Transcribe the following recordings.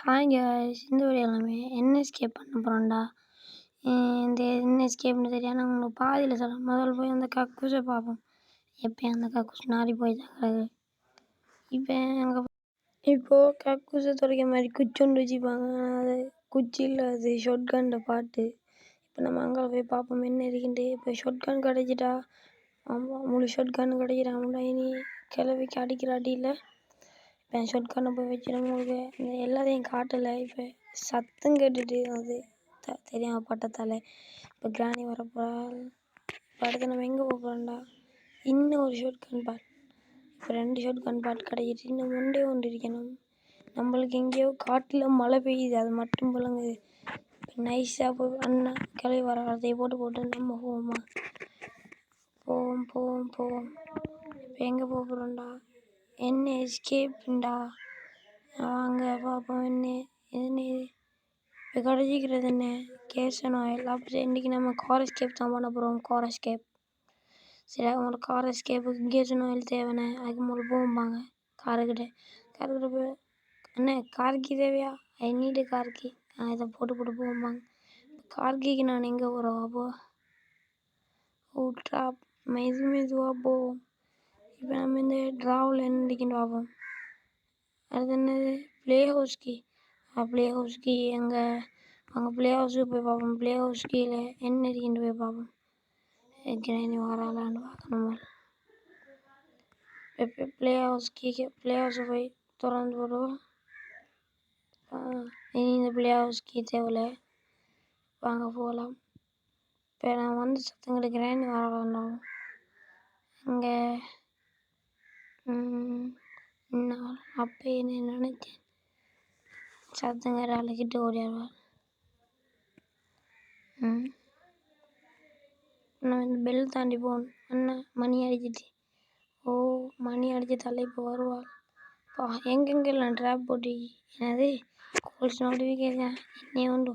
Hi guys, இந்த வீடியோவில் என்ன எஸ்கேப் பண்ண போகிறோம்டா. இந்த என்ன எஸ்கேப்னு தெரியாது. உங்களுக்கு பாதியில் சொல்கிறேன். முதல்ல போய் அந்த கக்கூஸை பார்ப்போம். எப்போ அந்த கக்கூஸ் நாரி போய் தாக்குறது. இப்போது கக்கூஸை துடைக்க மாதிரி குச்சி ஒன்று வச்சுப்பாங்க. அது குச்சியில் அது ஷாட்கன் பாட்டு. இப்போ நம்ம அங்கே போய் பார்ப்போம் என்ன இருக்குன்ட்டு. இப்போ ஷாட்கன் கிடச்சிட்டா, ஆமாம் முழு ஷாட்கன் கிடைக்கிறாங்களா இனி கிளவிக்கு அடிக்கிற அடியில். இப்போ ஷாட்கன்னை போய் வச்சிடும். உங்களுக்கு இந்த எல்லாத்தையும் காட்டலை. இப்போ சத்தம் கேட்டுட்டு அது தெரியாமல் பட்டத்தால் இப்போ கிராணி வரப்போகிறாள். இப்போ அடுத்து நம்ம எங்கே போக போகிறோம்டா. இன்னும் ஒரு ஷாட்கன் பாட். இப்போ 2 ஷாட்கன் பாட் கிடைக்கிட்டு இன்னும் ஒன்று இருக்கணும். நம்மளுக்கு எங்கேயோ காட்டில் மழை பெய்யுது, அது மட்டும் புழங்குது. இப்போ நைஸாக போய் அண்ணா கிளவி வர வார்த்தையை போட்டு நம்ம போவோமா. போவோம். இப்போ எங்கே போக போகிறோம்டா. என்ன எஸ்கேப்ண்டா. வாங்க பார்ப்போம் என்ன இது. இப்போ கிடைச்சிக்கிறது என்ன கேஷன் ஆயில். அப்படி இன்றைக்கி நம்ம கார் எஸ்கேப் தான் பண்ண போகிறோம். கார் எஸ்கேப் சரி, அவங்களோட கார் எஸ்கேப்புக்கு கேஷன் ஆயில் தேவைண்ணே. அதுக்கு முதல்ல போகும்பாங்க காருக்கிட்ட போய் அண்ணே கார்கி தேவையா, ஐ நீடு கார்கி. இதை போட்டு போகும்பாங்க. கார்கிக்கு நான் எங்கே போகிறோம். அப்போ ட்ராப் மெதுவாக போவோம். இப்போ நம்ம இந்த ட்ராவில் என்ன இருக்குன்னு பார்ப்போம். அது என்னது ப்ளே ஹவுஸ்கி அங்கே ப்ளே ஹவுஸுக்கு போய் பார்ப்போம். ப்ளே ஹவுஸ் கீழே என்ன இருக்குன்னு போய் பார்ப்போம். கிராணி வராலான்னு பார்க்கணும். இப்போ ப்ளே ஹவுஸை போய் திறந்து போடுவோம். இனி இந்த ப்ளே ஹவுஸ்கி தேவையில்லை. வாங்க போகலாம். இப்போ நான் வந்து சத்தம் கிட்ட கிராணி வராலான்னா இங்கே நான் அப்போ என்ன நினச்சேன். சத்தங்கிற அழைக்கிட்டு ஓடிடுவார். நான் இந்த பெல் தாண்டி போகணும். அண்ணா மணி அடிச்சிட்டு மணி அடிச்சதால இப்போ வருவாள். இப்போ எங்கெங்கெல்லாம் ட்ராப் போட்டு என்னது கோல்ஸ் நோட்டிஃபிகேஷன் என்ன உண்டு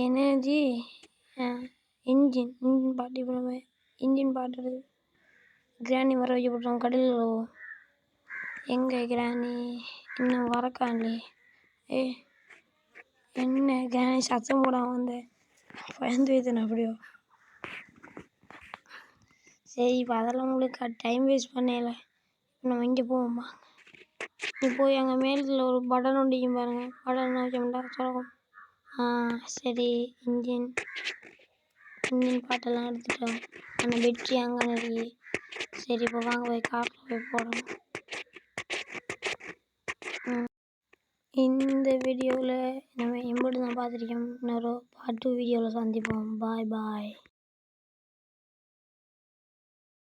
எனர்ஜி இன்ஜின் பாட்டு. இப்போ நம்ம இன்ஜின் பாட்டுறது கிராணி வர வைக்க போட்டோம். கடலில் எங்கே கிராணி இன்னும் வரக்காண்டி. என்ன கிராணி சத்தம் போடாமல் வந்து பயந்து வைத்தேன் அப்படியோ. சரி, இப்போ அதெல்லாம் உங்களுக்கு டைம் வேஸ்ட் பண்ணல. நம்ம இங்கே போவோம்மா. நீ போய் அங்கே மேலத்தில் ஒரு பட்டன் ஒண்டிக்கும் பாருங்கள். பட்டன் வச்சோம்டா சொல்லும். சரி, இன்ஜின் பாட்டெல்லாம் எடுத்துட்டோம். ஆனால் வெற்றி அங்கே இருக்கு. சரி, இப்போ வாங்க போய் காரில் போய் போடணும். இந்த வீடியோவில் நம்ம எம்படி தான் பார்த்துருக்கோம். இன்னொரு பார்ட் 2 வீடியோவில் சந்திப்போம். பாய்.